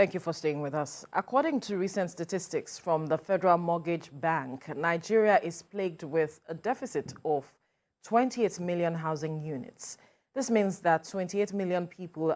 Thank you for staying with us. According to recent statistics from the Federal Mortgage Bank, Nigeria is plagued with a deficit of 28 million housing units. This means that 28 million people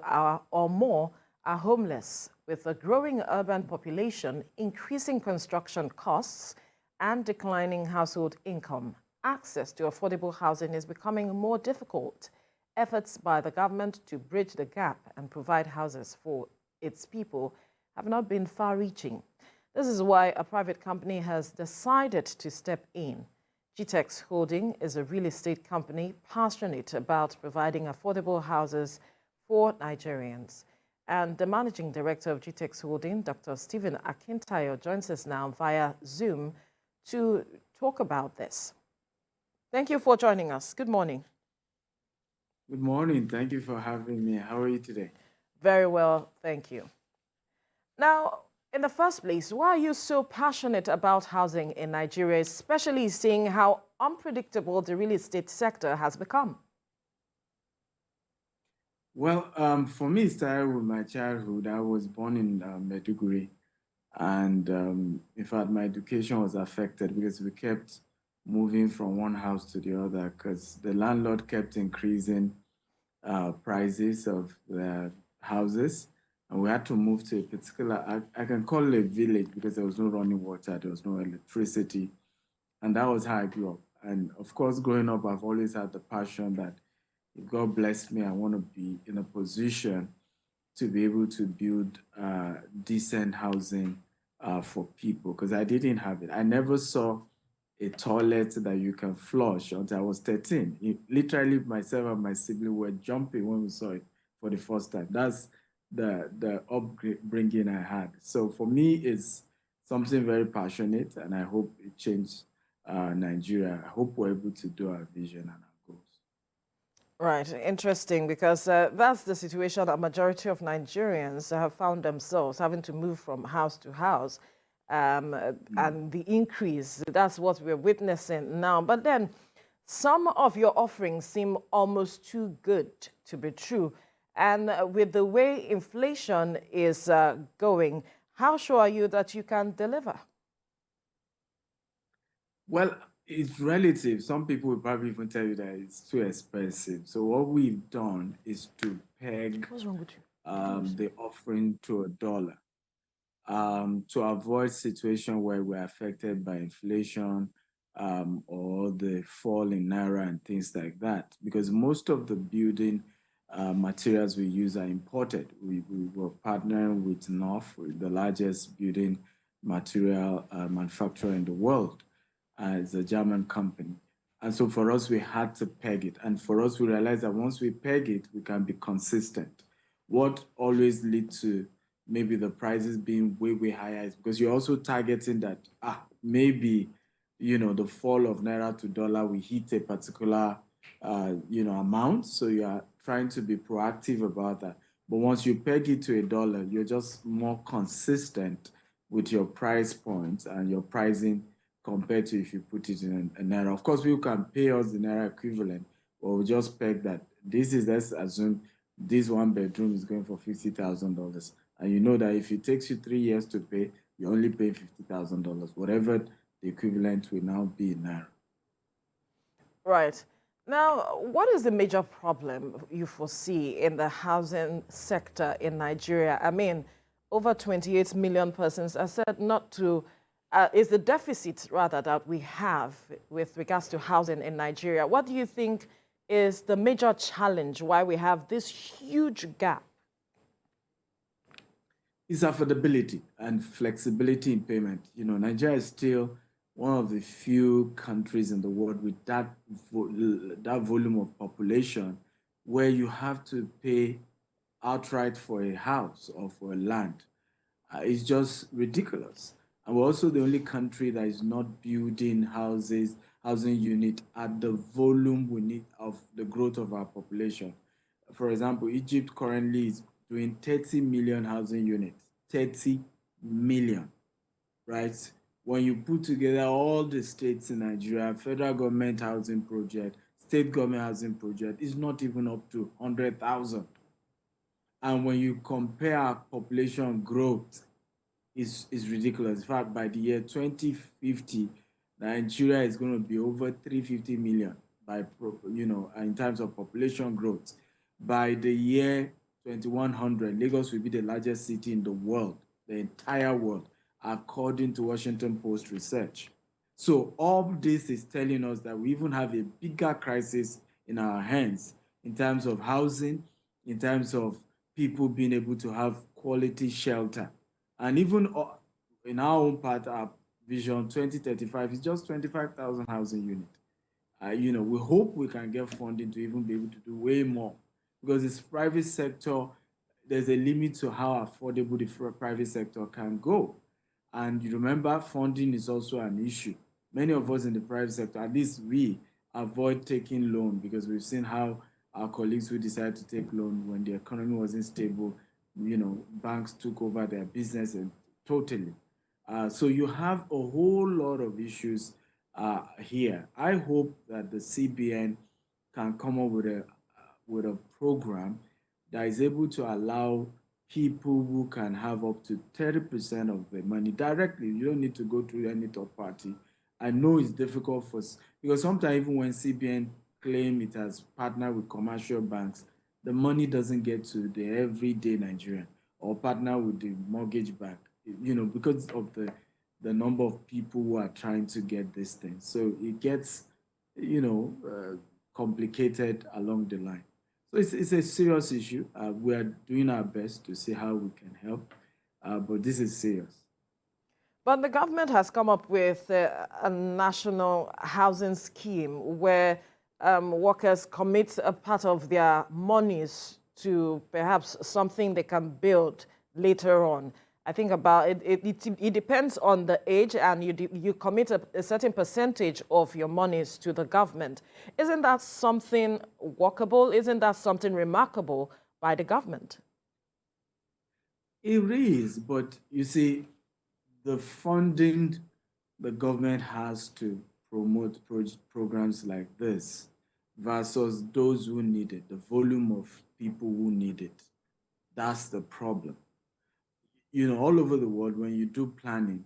or more are homeless, with a growing urban population, increasing construction costs, and declining household income. Access to affordable housing is becoming more difficult. Efforts by the government to bridge the gap and provide houses for its people have not been far-reaching. This is why a private company has decided to step in. GTEXT Holding is a real estate company passionate about providing affordable houses for Nigerians. And the managing director of GTEXT Holding, Dr. Stephen Akintayo, joins us now via Zoom to talk about this. Thank you for joining us. Good morning. Good morning. Thank you for having me. How are you today? Very well, thank you. Now, in the first place, why are you so passionate about housing in Nigeria, especially seeing how unpredictable the real estate sector has become? Well, for me, it started with my childhood. I was born in Maiduguri, and in fact, my education was affected because we kept moving from one house to the other because the landlord kept increasing prices of the houses, and we had to move to a particular, I can call it a village because there was no running water, there was no electricity, and that was how I grew up. And of course, growing up, I've always had the passion that if God blessed me, I want to be in a position to be able to build decent housing for people, because I didn't have it. I never saw a toilet that you can flush until I was 13. Literally, myself and my sibling were jumping when we saw it for the first time. That's the upbringing I had. So for me, it's something very passionate, and I hope it changed Nigeria. I hope we're able to do our vision and our goals. Right, interesting, because that's the situation a majority of Nigerians have found themselves having to move from house to house. And the increase, that's what we're witnessing now. But then some of your offerings seem almost too good to be true. And with the way inflation is going, how sure are you that you can deliver? Well, it's relative. Some people will probably even tell you that it's too expensive. So what we've done is to peg What's wrong with you? the offering to a dollar. To avoid situation where we're affected by inflation or the fall in naira and things like that, because most of the building materials we use are imported. We were partnering with North, the largest building material manufacturer in the world. It's a German company. And so for us, we had to peg it. And for us, we realized that once we peg it, we can be consistent. What always leads to maybe the prices being way, way higher is because you're also targeting that, maybe, the fall of naira to dollar, we hit a particular, amount. So you are trying to be proactive about that. But once you peg it to a dollar, you're just more consistent with your price points and your pricing compared to if you put it in a naira. Of course, people can pay us the naira equivalent, but we just peg that let's assume this one bedroom is going for $50,000. And you know that if it takes you 3 years to pay, you only pay $50,000, whatever the equivalent will now be in naira. Right. Now, what is the major problem you foresee in the housing sector in Nigeria? I mean, over 28 million persons are said not to, is the deficit rather that we have with regards to housing in Nigeria. What do you think is the major challenge why we have this huge gap? It's affordability and flexibility in payment. Nigeria is still one of the few countries in the world with that volume of population where you have to pay outright for a house or for a land. It's just ridiculous. And we're also the only country that is not building housing unit at the volume we need of the growth of our population. For example, Egypt currently is doing 30 million housing units. 30 million, right? When you put together all the states in Nigeria, federal government housing project, state government housing project, is not even up to 100,000. And when you compare our population growth, is ridiculous. In fact, by the year 2050, Nigeria is going to be over 350 million in terms of population growth. By the year 2100, Lagos will be the largest city in the world, the entire world, according to Washington Post research. So all this is telling us that we even have a bigger crisis in our hands in terms of housing, in terms of people being able to have quality shelter. And even in our own part, our vision 2035 is just 25,000 housing units. We hope we can get funding to even be able to do way more, because this private sector, there's a limit to how affordable the private sector can go. And you remember, funding is also an issue. Many of us in the private sector, at least we, avoid taking loan because we've seen how our colleagues who decided to take loan when the economy wasn't stable, banks took over their business and totally. So you have a whole lot of issues here. I hope that the CBN can come up with a program that is able to allow people who can have up to 30% of the money directly. You don't need to go through any third party. I know it's difficult because sometimes even when CBN claim it has partnered with commercial banks, the money doesn't get to the everyday Nigerian, or partner with the mortgage bank, because of the number of people who are trying to get this thing. So it gets, complicated along the line. So it's a serious issue. We are doing our best to see how we can help, but this is serious. But the government has come up with a national housing scheme where workers commit a part of their monies to perhaps something they can build later on. I think about it depends on the age, and you commit a certain percentage of your monies to the government. Isn't that something workable? Isn't that something remarkable by the government? It is, but you see, the funding the government has to promote programs like this versus those who need it, the volume of people who need it. That's the problem. All over the world, when you do planning,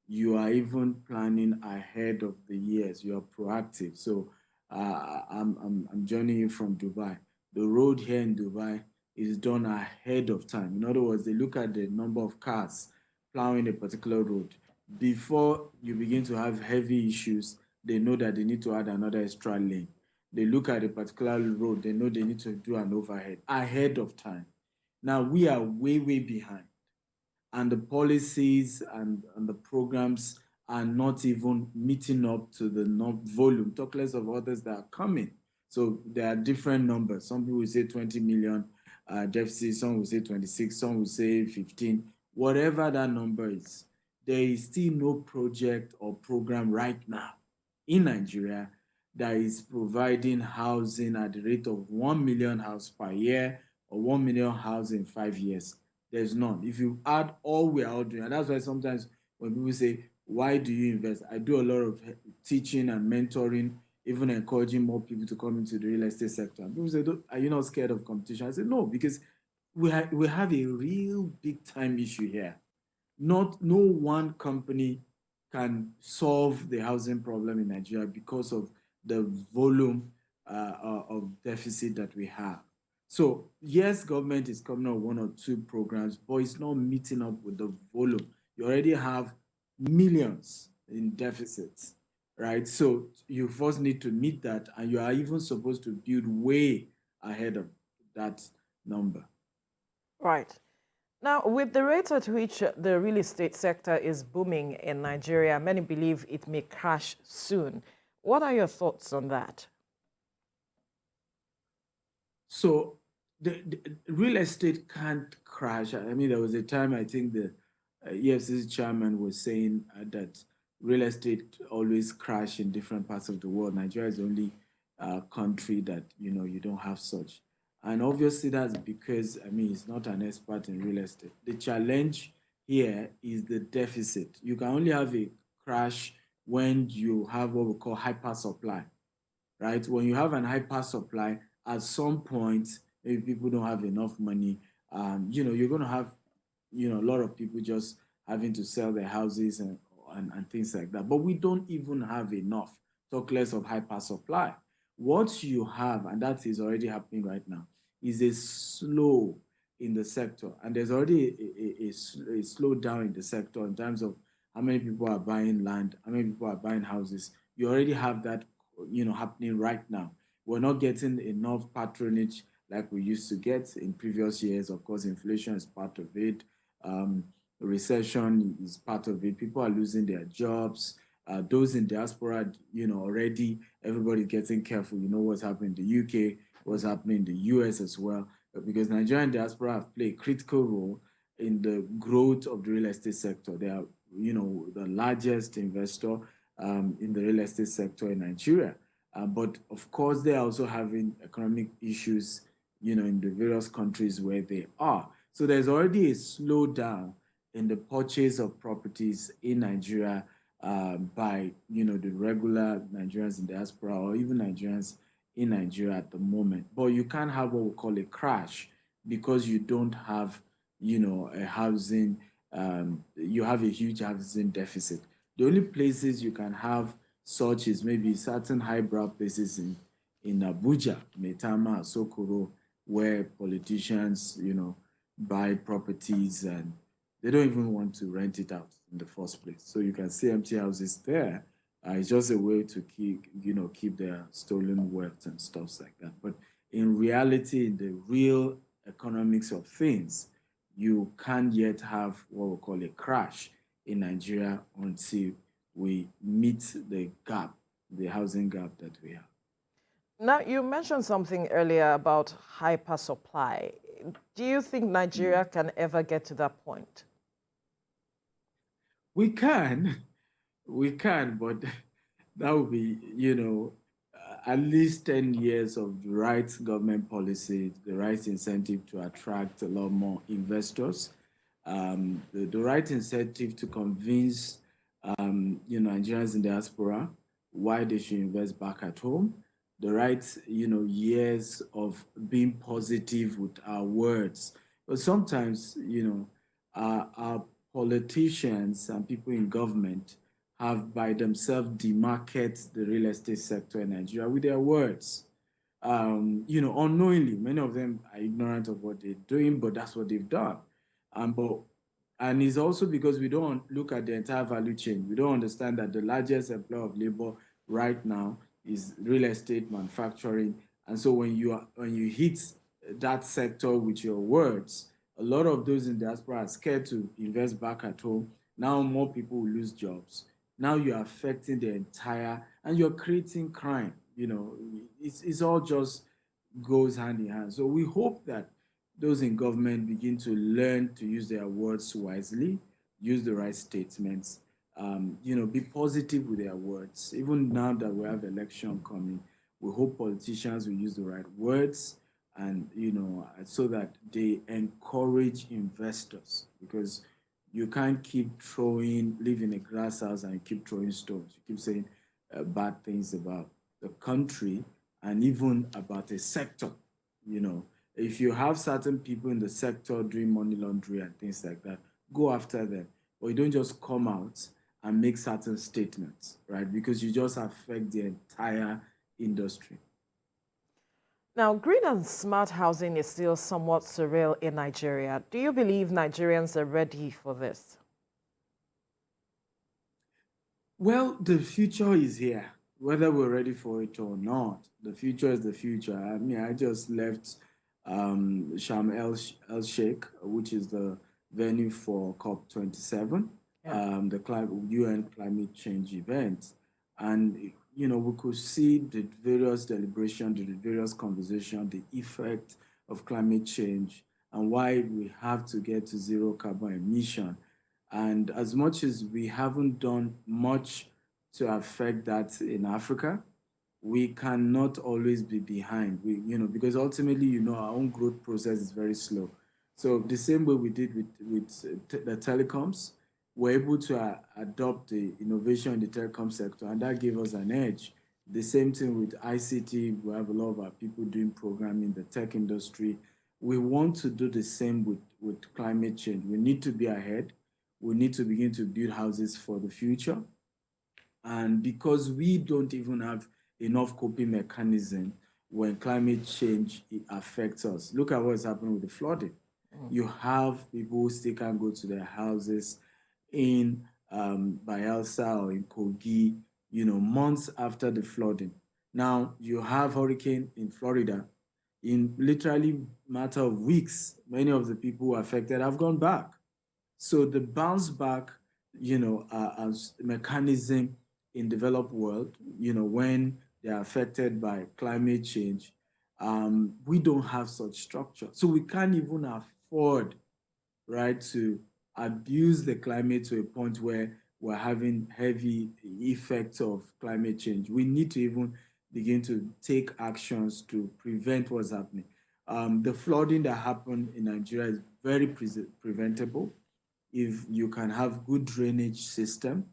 you are even planning ahead of the years. You are proactive. So I'm joining you from Dubai. The road here in Dubai is done ahead of time. In other words, they look at the number of cars plowing a particular road. Before you begin to have heavy issues, they know that they need to add another extra lane. They look at a particular road, they know they need to do an overhead ahead of time. Now we are way, way behind, and the policies and the programs are not even meeting up to the volume, talk less of others that are coming. So there are different numbers. Some people will say 20 million deficit, some will say 26, some will say 15. Whatever that number is, there is still no project or program right now in Nigeria that is providing housing at the rate of 1 million house per year or 1 million house in 5 years. There's none. If you add all we are all doing, and that's why sometimes when people say, why do you invest? I do a lot of teaching and mentoring, even encouraging more people to come into the real estate sector. And people say, are you not scared of competition? I say, no, because we have a real big time issue here. No one company can solve the housing problem in Nigeria because of the volume of deficit that we have. So yes, government is coming up with 1 or 2 programs, but it's not meeting up with the volume. You already have millions in deficits, right? So you first need to meet that, and you are even supposed to build way ahead of that number. Right. Now, with the rate at which the real estate sector is booming in Nigeria, many believe it may crash soon. What are your thoughts on that? So the real estate can't crash. I mean, there was a time I think the EFCC chairman was saying that real estate always crash in different parts of the world. Nigeria is the only country that you don't have such. And obviously that's because, I mean, he's not an expert in real estate. The challenge here is the deficit. You can only have a crash when you have what we call hyper supply, right? When you have an hyper supply, at some point, maybe people don't have enough money you're going to have, a lot of people just having to sell their houses and things like that. But we don't even have enough, talk less of hyper supply. What you have, and that is already happening right now, is a slow in the sector. And there's already a slowdown in the sector in terms of how many people are buying land, how many people are buying houses. You already have that, happening right now. We're not getting enough patronage like we used to get in previous years. Of course, inflation is part of it. Um, Recession is part of it. People are losing their jobs. Those in diaspora, already everybody getting careful. You know what's happening in the UK, what's happening in the US as well, because Nigerian diaspora have played a critical role in the growth of the real estate sector. They are, the largest investor in the real estate sector in Nigeria. But of course, they are also having economic issues, in the various countries where they are. So there's already a slowdown in the purchase of properties in Nigeria by, the regular Nigerians in diaspora or even Nigerians in Nigeria at the moment. But you can't have what we call a crash because you don't have, a housing, you have a huge housing deficit. The only places you can have such is maybe certain highbrow places in Abuja, Metama, Sokoro, where politicians, buy properties and they don't even want to rent it out in the first place. So you can see empty houses there. It's just a way to keep their stolen wealth and stuff like that. But in reality, in the real economics of things, you can't yet have what we call a crash in Nigeria until we meet the gap, the housing gap that we have. Now, you mentioned something earlier about hyper supply. Do you think Nigeria can ever get to that point? We can, but that would be, at least 10 years of the right government policy, the right incentive to attract a lot more investors, the right incentive to convince, Nigerians in diaspora why they should invest back at home, the right, years of being positive with our words. But sometimes, our politicians and people in government have by themselves demarket the real estate sector in Nigeria with their words. Unknowingly, many of them are ignorant of what they're doing, but that's what they've done. But and it's also because we don't look at the entire value chain. We don't understand that the largest employer of labor right now is real estate manufacturing. And so when you hit that sector with your words, a lot of those in diaspora are scared to invest back at home. Now more people will lose jobs. Now you're affecting the entire, and you're creating crime. It's all just goes hand in hand. So we hope that those in government begin to learn to use their words wisely, use the right statements, be positive with their words. Even now that we have election coming, we hope politicians will use the right words and, so that they encourage investors, because you can't keep live in a glass house and keep throwing stones. You keep saying bad things about the country and even about a sector. If you have certain people in the sector doing money laundering and things like that, go after them. But you don't just come out and make certain statements, right? Because you just affect the entire industry. Now, green and smart housing is still somewhat surreal in Nigeria. Do you believe Nigerians are ready for this? Well, the future is here, whether we're ready for it or not. The future is the future. I mean, I just left Sharm El Sheikh, which is the venue for COP27, the UN climate change event. And, we could see the various deliberations, the various conversations, the effect of climate change and why we have to get to zero carbon emission. And as much as we haven't done much to affect that in Africa, we cannot always be behind. Because ultimately, our own growth process is very slow. So the same way we did with the telecoms, we're able to adopt the innovation in the telecom sector, and that gave us an edge. The same thing with ICT. We have a lot of our people doing programming in the tech industry. We want to do the same with climate change. We need to be ahead. We need to begin to build houses for the future. And because we don't even have enough coping mechanism when climate change affects us. Look at what's happening with the flooding. You have people who still can't go to their houses in Bayelsa or in Kogi, months after the flooding. Now you have hurricane in Florida. In literally matter of weeks, many of the people affected have gone back. So the bounce back, as mechanism in developed world, when they are affected by climate change, we don't have such structure. So we can't even afford, right, to abuse the climate to a point where we're having heavy effects of climate change. We need to even begin to take actions to prevent what's happening. The flooding that happened in Nigeria is very preventable if you can have good drainage system,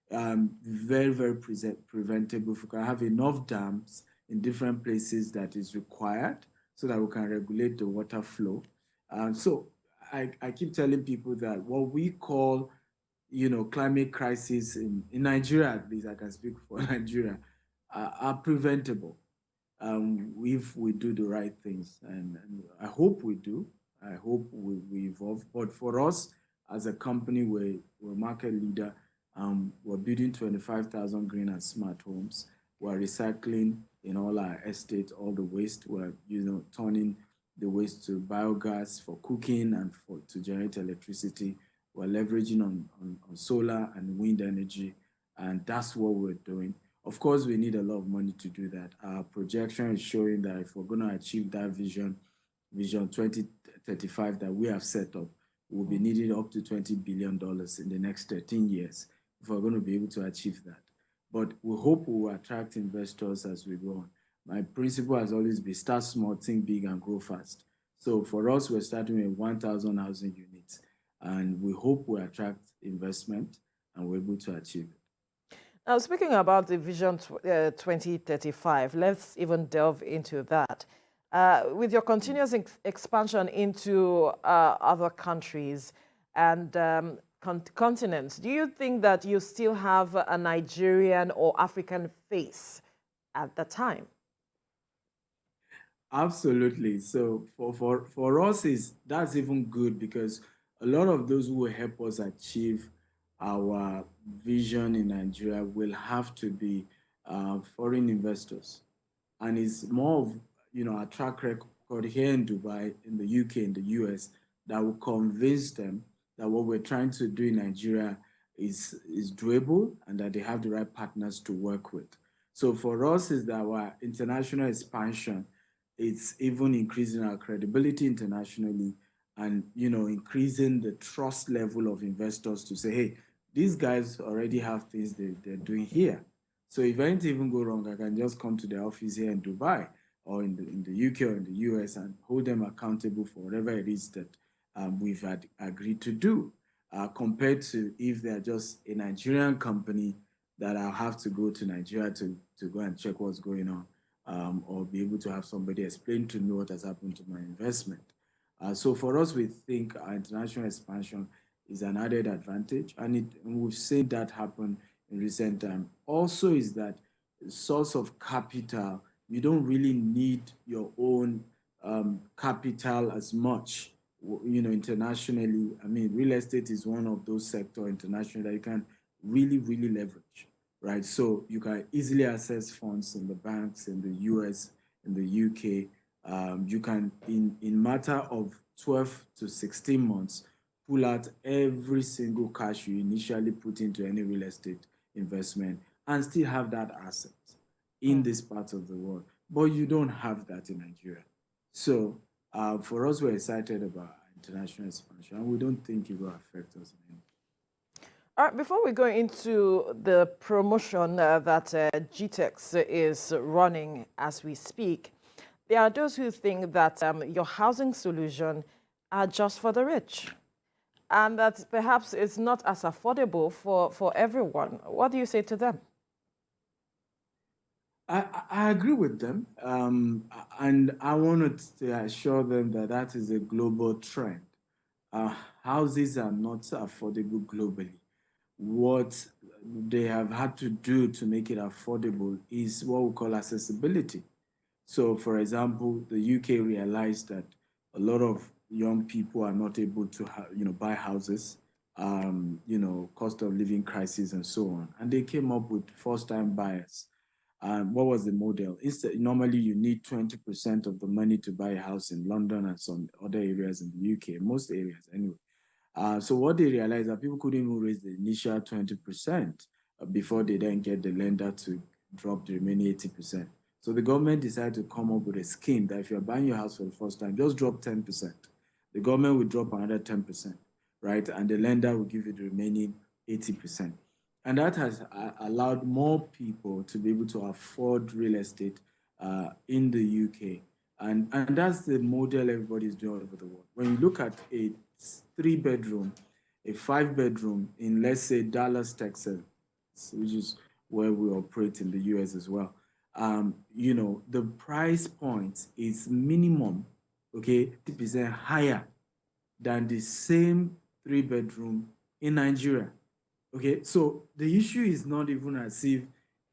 very, very preventable. If you can have enough dams in different places that is required so that we can regulate the water flow. So I keep telling people that what we call, climate crisis in Nigeria, at least I can speak for Nigeria, are preventable if we do the right things. And I hope we do. I hope we evolve. But for us, as a company, we're a market leader. We're building 25,000 green and smart homes. We're recycling in all our estates, all the waste. We're, turning the waste to biogas for cooking and to generate electricity. We're leveraging on solar and wind energy, and that's what we're doing. Of course, we need a lot of money to do that. Our projection is showing that if we're going to achieve that vision 2035 that we have set up, we'll be needing up to $20 billion in the next 13 years if we're going to be able to achieve that. But we hope we will attract investors as we go on. My principle has always been start small, think big, and grow fast. So for us, we're starting with 1,000 housing units, and we hope we attract investment and we're able to achieve it. Now, speaking about the Vision 2035, let's even delve into that. With your continuous expansion into other countries and continents, do you think that you still have a Nigerian or African face at the time? Absolutely. So for us, that's even good because a lot of those who will help us achieve our vision in Nigeria will have to be foreign investors. And it's more of, a track record here in Dubai, in the UK, in the US, that will convince them that what we're trying to do in Nigeria is doable and that they have the right partners to work with. So for us is that our international expansion, it's even increasing our credibility internationally and, increasing the trust level of investors to say, hey, these guys already have things they're doing here. So if anything even go wrong, I can just come to the office here in Dubai or in the UK or in the US and hold them accountable for whatever it is that we've agreed to do, compared to if they're just a Nigerian company that I'll have to go to Nigeria to go and check what's going on, or be able to have somebody explain to me what has happened to my investment. So for us, we think our international expansion is an added advantage, and we've seen that happen in recent time. Also is that source of capital, you don't really need your own capital as much, internationally. I mean, real estate is one of those sectors internationally that you can really, really leverage, right? So you can easily access funds in the banks in the US, in the UK. You can, in matter of 12 to 16 months, pull out every single cash you initially put into any real estate investment and still have that asset in this part of the world. But you don't have that in Nigeria. So for us, we're excited about international expansion, and we don't think it will affect us in any way. All right, before we go into the promotion that GTEXT is running as we speak, there are those who think that your housing solution are just for the rich and that perhaps it's not as affordable for everyone. What do you say to them? I agree with them, and I wanted to assure them that that is a global trend. Uh, Houses are not affordable globally. What they have had to do to make it affordable is what we call accessibility. So, for example, the UK realized that a lot of young people are not able to, buy houses, cost of living crisis and so on, and they came up with first-time buyers. What was the model? Instead, normally you need 20% of the money to buy a house in London and some other areas in the UK, most areas anyway. So what they realized that people couldn't even raise the initial 20% before they then get the lender to drop the remaining 80%. So the government decided to come up with a scheme that if you're buying your house for the first time, just drop 10%. The government will drop another 10%, right? And the lender will give you the remaining 80%. And that has allowed more people to be able to afford real estate in the UK. And that's the model everybody's doing all over the world. When you look at a 3-bedroom, a 5-bedroom in, let's say, Dallas, Texas, which is where we operate in the US as well, the price point is minimum, okay, 50% higher than the same 3-bedroom in Nigeria. Okay, so the issue is not even as if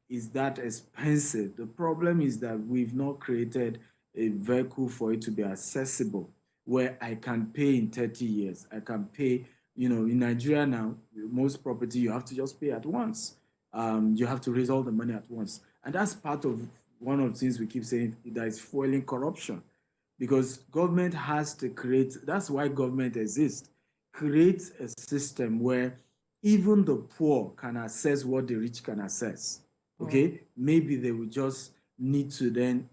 it's that expensive. The problem is that we've not created a vehicle for it to be accessible where I can pay in 30 years. I can pay, in Nigeria now, most property you have to just pay at once. You have to raise all the money at once. And that's part of one of the things we keep saying that is fueling corruption because government has to create, that's why government exists, create a system where even the poor can access what the rich can access. Okay, maybe they will just need to then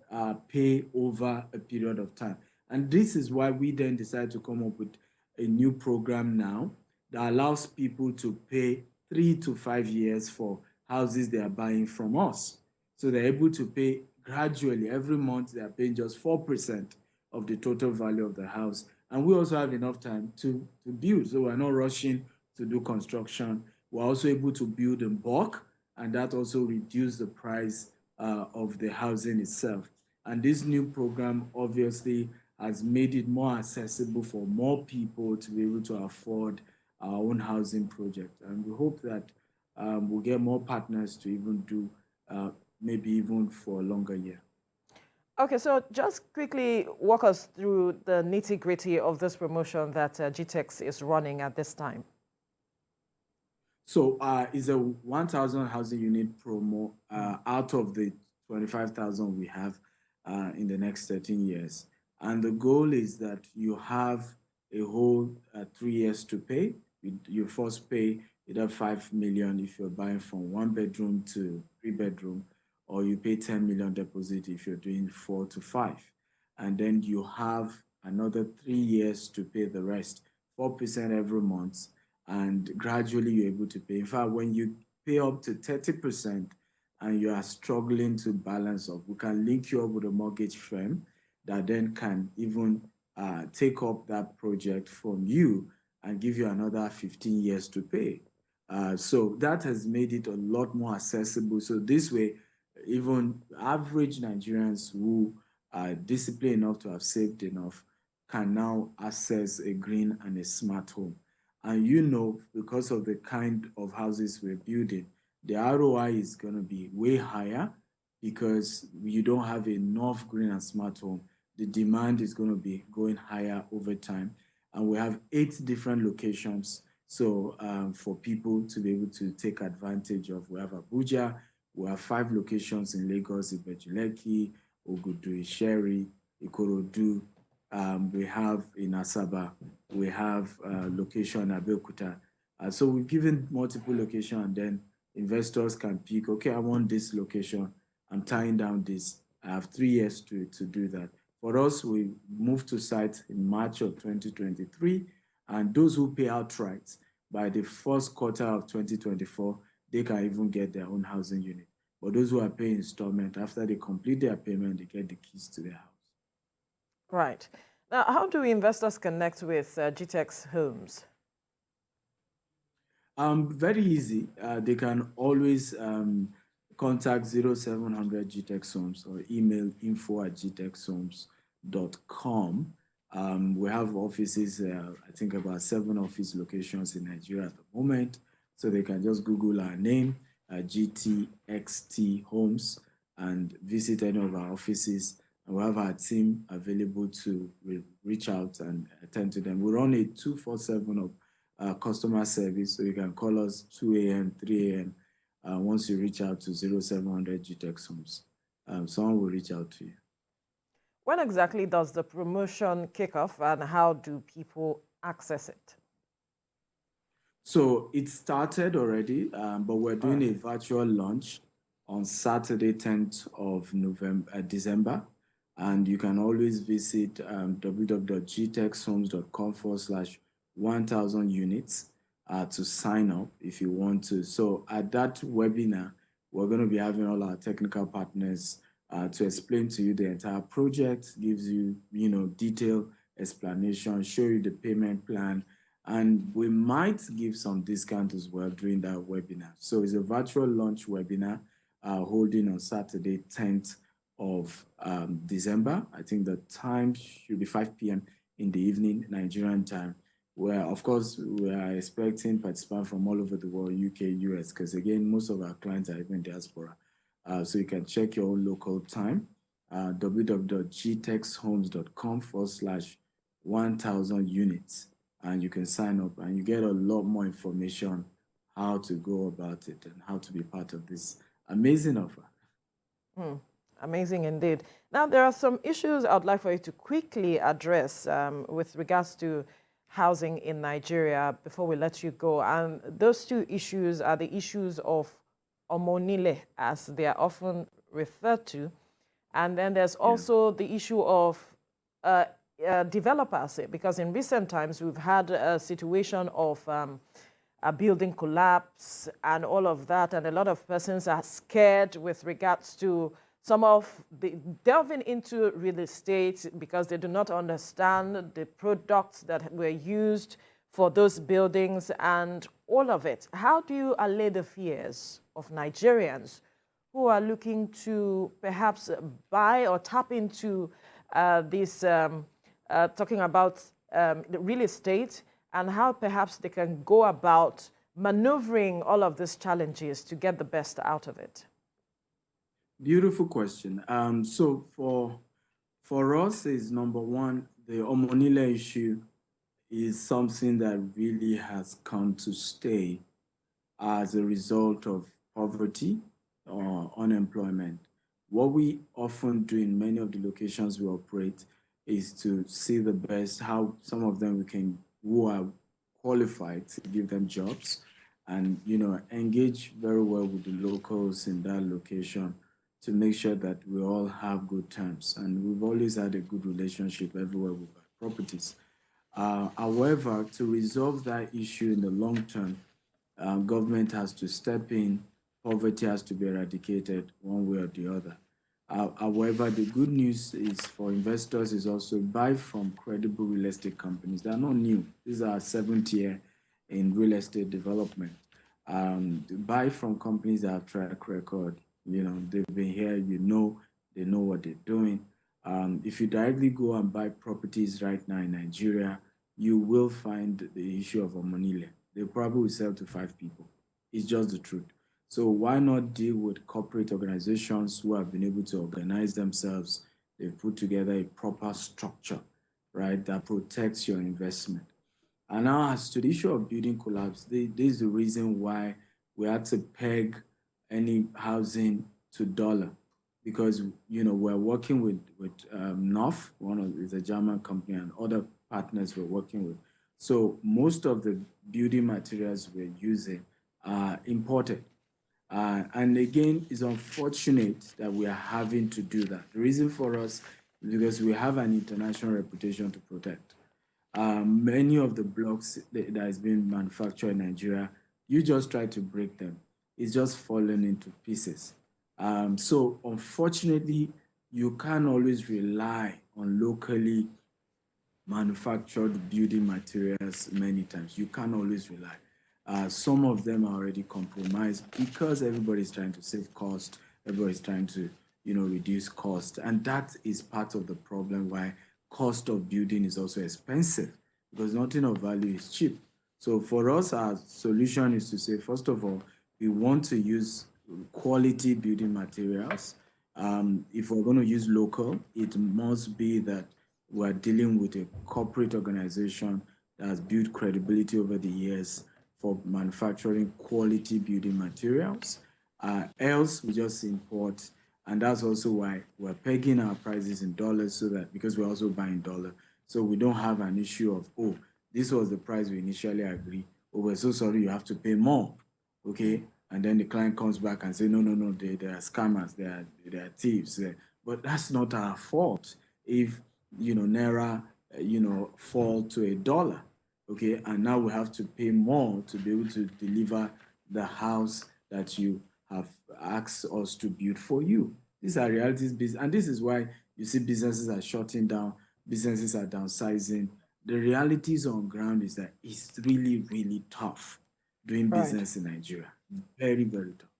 pay over a period of time. And this is why we then decided to come up with a new program now that allows people to pay 3 to 5 years for houses they are buying from us. So they're able to pay gradually. Every month they are paying just 4% of the total value of the house. And we also have enough time to build. So we're not rushing to do construction. We're also able to build in bulk, and that also reduces the price of the housing itself. And this new program obviously has made it more accessible for more people to be able to afford our own housing project. And we hope that we'll get more partners to even do maybe even for a longer year. Okay, so just quickly walk us through the nitty-gritty of this promotion that GTEXT is running at this time. So it's a 1,000 housing unit promo out of the 25,000 we have in the next 13 years. And the goal is that you have a whole 3 years to pay. You first pay either 5 million if you're buying from 1-bedroom to 3-bedroom, or you pay 10 million deposit if you're doing 4 to 5. And then you have another 3 years to pay the rest, 4% every month, and gradually you're able to pay. In fact, when you pay up to 30% and you are struggling to balance up, we can link you up with a mortgage firm that then can even take up that project from you and give you another 15 years to pay. So that has made it a lot more accessible. So this way, even average Nigerians who are disciplined enough to have saved enough can now access a green and a smart home. And because of the kind of houses we're building, the ROI is going to be way higher because you don't have enough green and smart home. The demand is going to be going higher over time. And we have 8 different locations. So for people to be able to take advantage of, we have Abuja, we have 5 locations in Lagos, Ibejuleki, Ogudu, Isheri, Ikorodu. We have in Asaba, we have location Abeokuta. So we've given multiple locations, and then investors can pick, okay, I want this location, I'm tying down this. I have 3 years to do that. For us, we moved to site in March of 2023, and those who pay outright by the first quarter of 2024, they can even get their own housing unit. But those who are paying installment, after they complete their payment, they get the keys to their house. Right. Now, how do investors connect with GTEXT Homes? Very easy. They can always contact 0700 GTEXT Homes or email info@gtexhomes.com. We have offices, I think about 7 office locations in Nigeria at the moment. So they can just Google our name, GTEXT Homes, and visit any of our offices. And we have our team available to reach out and attend to them. We run a 24/7 of customer service, so you can call us 2 a.m., 3 a.m. Once you reach out to 0700 GTEXT Homes. Someone will reach out to you. When exactly does the promotion kick off, and how do people access it? So it started already, but we're doing a virtual launch on Saturday, 10th of December. And you can always visit www.gtexhomes.com/1000 units to sign up if you want to. So at that webinar, we're going to be having all our technical partners to explain to you the entire project, gives you, detailed explanation, show you the payment plan, and we might give some discount as well during that webinar. So it's a virtual launch webinar holding on Saturday, 10th of December. I think the time should be 5 p.m. in the evening, Nigerian time, where, of course, we are expecting participants from all over the world, UK, US, because, again, most of our clients are even diaspora. So you can check your own local time, www.gtexhomes.com/1000 units, and you can sign up and you get a lot more information how to go about it and how to be part of this amazing offer. Amazing indeed. Now, there are some issues I'd like for you to quickly address with regards to housing in Nigeria before we let you go. And those two issues are the issues of omonile, as they are often referred to. And then there's also the issue of developers, because in recent times we've had a situation of a building collapse and all of that, and a lot of persons are scared with regards to some of the delving into real estate because they do not understand the products that were used for those buildings and all of it. How do you allay the fears of Nigerians who are looking to perhaps buy or tap into this, talking about the real estate, and how perhaps they can go about maneuvering all of these challenges to get the best out of it? Beautiful question. So for us, is number one, the omonile issue is something that really has come to stay as a result of poverty or unemployment. What we often do in many of the locations we operate is to see the best, how some of them who are qualified to give them jobs, and engage very well with the locals in that location to make sure that we all have good terms. And we've always had a good relationship everywhere with our properties. However, to resolve that issue in the long term, government has to step in, poverty has to be eradicated one way or the other. However, the good news is for investors is also buy from credible real estate companies. They're not new. These are 7th year in real estate development. Buy from companies that have track record. They've been here, they know what they're doing. If you directly go and buy properties right now in Nigeria, you will find the issue of omonile. They probably will sell to 5 people. It's just the truth. So why not deal with corporate organizations who have been able to organize themselves? They've put together a proper structure, right, that protects your investment. And now, as to the issue of building collapse, this is the reason why we had to peg any housing to dollar, because we're working with North, is a German company, and other partners we're working with. So most of the building materials we're using are imported. And again, it's unfortunate that we are having to do that. The reason for us is because we have an international reputation to protect. Many of the blocks that is being manufactured in Nigeria, you just try to break them. It's just falling into pieces. So unfortunately, you can't always rely on locally manufactured building materials many times. You can't always rely. Some of them are already compromised because everybody's trying to save cost, everybody's trying to, reduce cost. And that is part of the problem why cost of building is also expensive, because nothing of value is cheap. So for us, our solution is to say, first of all, we want to use quality building materials. If we're going to use local, it must be that we're dealing with a corporate organization that has built credibility over the years for manufacturing quality building materials. Else, we just import. And that's also why we're pegging our prices in dollars, so that because we're also buying dollar, so we don't have an issue of, oh, this was the price we initially agreed. Oh, we're so sorry, you have to pay more. Okay. And then the client comes back and say, no, they are scammers, they are thieves. But that's not our fault. If, Naira, fall to $1, okay, and now we have to pay more to be able to deliver the house that you have asked us to build for you. These are realities, and this is why you see businesses are shutting down, businesses are downsizing. The realities on ground is that it's really, really tough doing business in Nigeria. Very, very tough.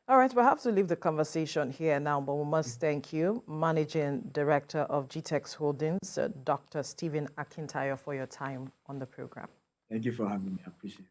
All right, we'll have to leave the conversation here now, but we must thank you, Managing Director of GTEXT Holdings, Dr. Stephen Akintayo, for your time on the program. Thank you for having me. I appreciate it.